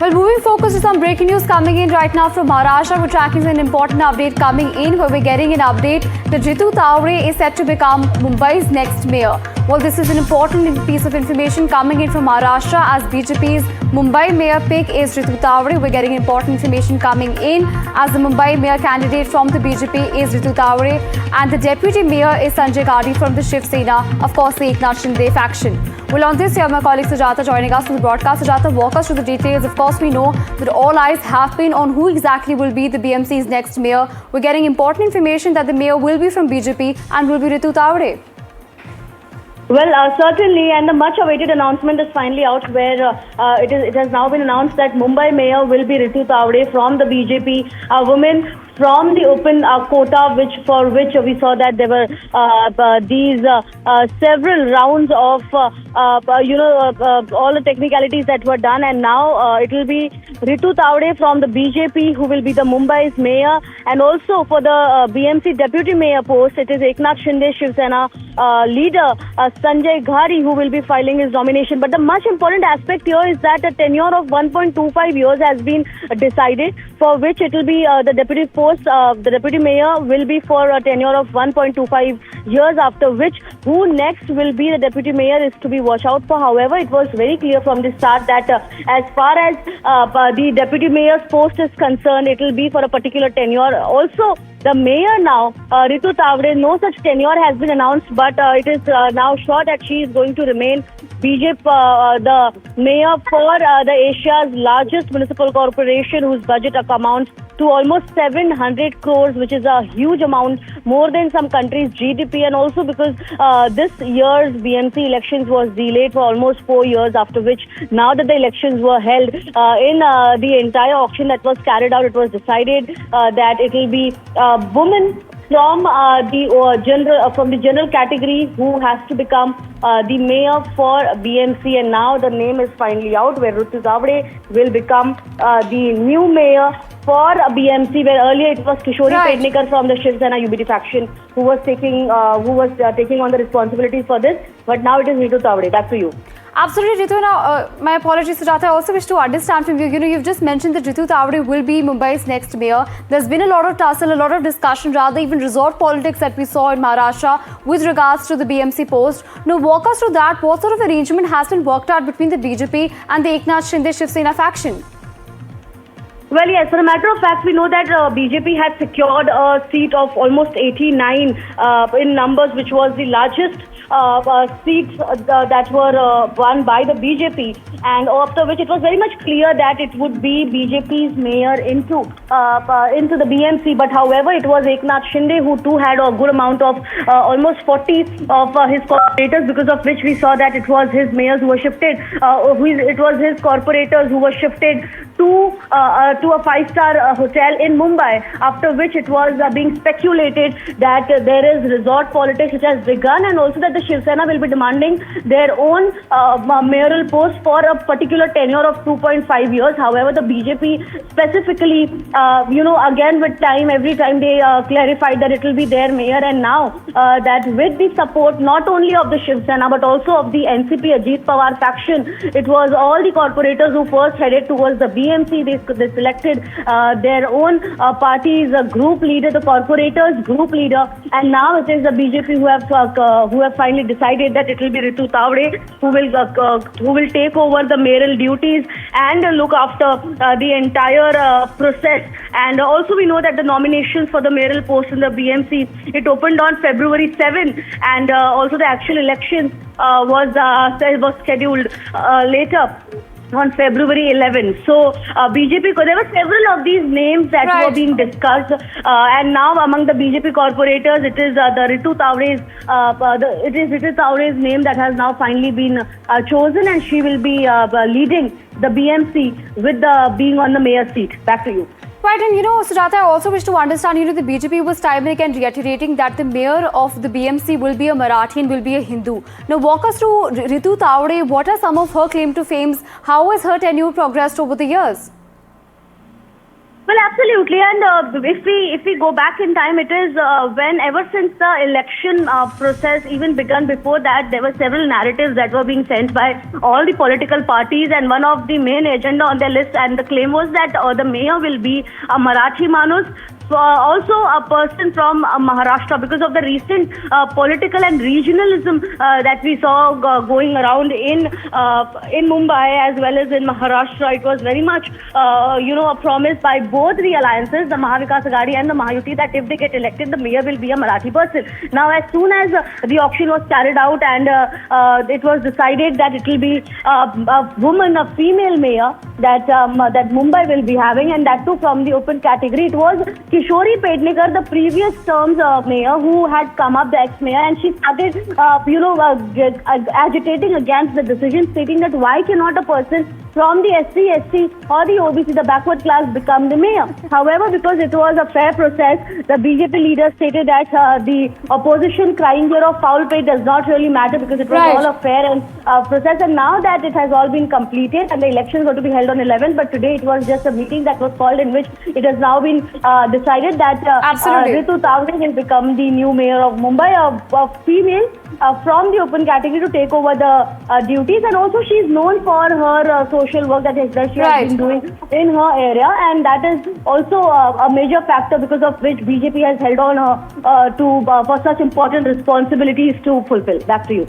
Well, moving focus to some breaking news coming in right now from Maharashtra. We're tracking an important update coming in where we're getting an update that Ritu Tawade is set to become Mumbai's next mayor. Well, this is an important piece of information coming in from Maharashtra as BJP's Mumbai mayor pick is Ritu Tawade. We're getting important information coming in as the Mumbai mayor candidate from the BJP is Ritu Tawade and the deputy mayor is Sanjay Ghadi from the Shinde Sena, of course the Shinde faction. Well, on this, we have my colleague Sujata joining us from the broadcast. Sujata, walk us through the details. Of course, we know that all eyes have been on who exactly will be the BMC's next mayor. We're getting important information that the mayor will be from BJP and will be Ritu Tawade. Well, certainly, and the much-awaited announcement is finally out where it has now been announced that Mumbai mayor will be Ritu Tawade from the BJP, a woman from the open quota, for which we saw that there were these several rounds of all the technicalities that were done, and now it will be Ritu Tawade from the BJP who will be the Mumbai's mayor, and also for the BMC deputy mayor post, it is Shinde Sena leader Sanjay Ghadi who will be filing his nomination. But the much important aspect here is that a tenure of 1.25 years has been decided, for which it will be the deputy post. The deputy mayor will be for a tenure of 1.25 years, after which who next will be the deputy mayor is to be watched out for. However, it was very clear from the start that as far as the deputy mayor's post is concerned, it will be for a particular tenure. Also, the mayor now, Ritu Tawade, no such tenure has been announced, but it is now sure that she is going to remain BJP, the mayor for the Asia's largest municipal corporation, whose budget amounts to almost 700 crores, which is a huge amount, more than some countries' GDP, and also because this year's BMC elections was delayed for almost 4 years, after which now that the elections were held in the entire auction that was carried out, it was decided that it will be a woman from the general category who has to become the mayor for BMC, and now the name is finally out where Ritu Tawade will become the new mayor for BMC, where earlier it was Kishori Pednekar from the Shinde Sena UBT faction who was taking on the responsibility for this, but now it is Ritu Tawade. Back to you. Absolutely, Ritu. Now, my apologies, Sujata. I also wish to understand from you. You've just mentioned that Ritu Tawade will be Mumbai's next mayor. There's been a lot of tussle, a lot of discussion, rather even resort politics that we saw in Maharashtra with regards to the BMC post. Now, walk us through that. What sort of arrangement has been worked out between the BJP and the Shinde Sena faction? Well, yes, for a matter of fact, we know that BJP had secured a seat of almost 89 in numbers, which was the largest seats that were won by the BJP, and after which it was very much clear that it would be BJP's mayor into the BMC. But however, it was Shinde who too had a good amount of almost 40 of his corporators, because of which we saw that it was his mayors who were shifted, it was his corporators who were shifted to a five-star hotel in Mumbai, after which it was being speculated that there is resort politics which has begun, and also that the Shinde Sena will be demanding their own mayoral post for a particular tenure of 2.5 years. However, the BJP specifically, again with time, every time they clarified that it will be their mayor, and now that with the support not only of the Shinde Sena but also of the NCP Ajit Pawar faction, it was all the corporators who first headed towards the BMC. They selected their own party's group leader, the corporators group leader, and now it is the BJP who have finally decided that it will be Ritu Tawade who will take over the mayoral duties and look after the entire process. And also we know that the nominations for the mayoral post in the BMC, it opened on February 7, and also the actual election was scheduled later on February 11. So BJP, there were several of these names that were being discussed, and now among the BJP corporators, it is the Ritu Tawade's name that has now finally been chosen, and she will be leading the BMC with being on the mayor's seat. Back to you. Right, and Sujata, I also wish to understand, the BJP was timely and reiterating that the mayor of the BMC will be a Marathi and will be a Hindu. Now, walk us through Ritu Tawade. What are some of her claim to fame? How has her tenure progressed over the years? Well, absolutely, and if we go back in time, it is when ever since the election process even begun. Before that, there were several narratives that were being sent by all the political parties, and one of the main agenda on their list, and the claim was that the mayor will be a Marathi Manus. Also a person from Maharashtra, because of the recent political and regionalism that we saw going around in Mumbai as well as in Maharashtra. It was very much a promise by both the alliances, the Mahavikas Ghadi and the Mahayuti, that if they get elected, the mayor will be a Marathi person. Now, as soon as the auction was carried out and it was decided that it will be a woman, a female mayor that Mumbai will be having, and that too from the open category, it was Kishori Pednekar, the previous term's mayor, who had come up, the ex-mayor, and she started, agitating against the decision, stating that why cannot a person from the SC, ST or the OBC, the backward class, become the mayor. However, because it was a fair process, the BJP leader stated that the opposition crying here of foul play does not really matter, because it was all a fair and process. And now that it has all been completed and the elections are to be held on 11th, but today it was just a meeting that was called in which it has now been decided that Ritu Tawade will become the new mayor of Mumbai, a female from the open category, to take over the duties. And also she is known for her social work that she has been doing in her area, and that is also a major factor because of which BJP has held on her for such important responsibilities to fulfill. Back to you.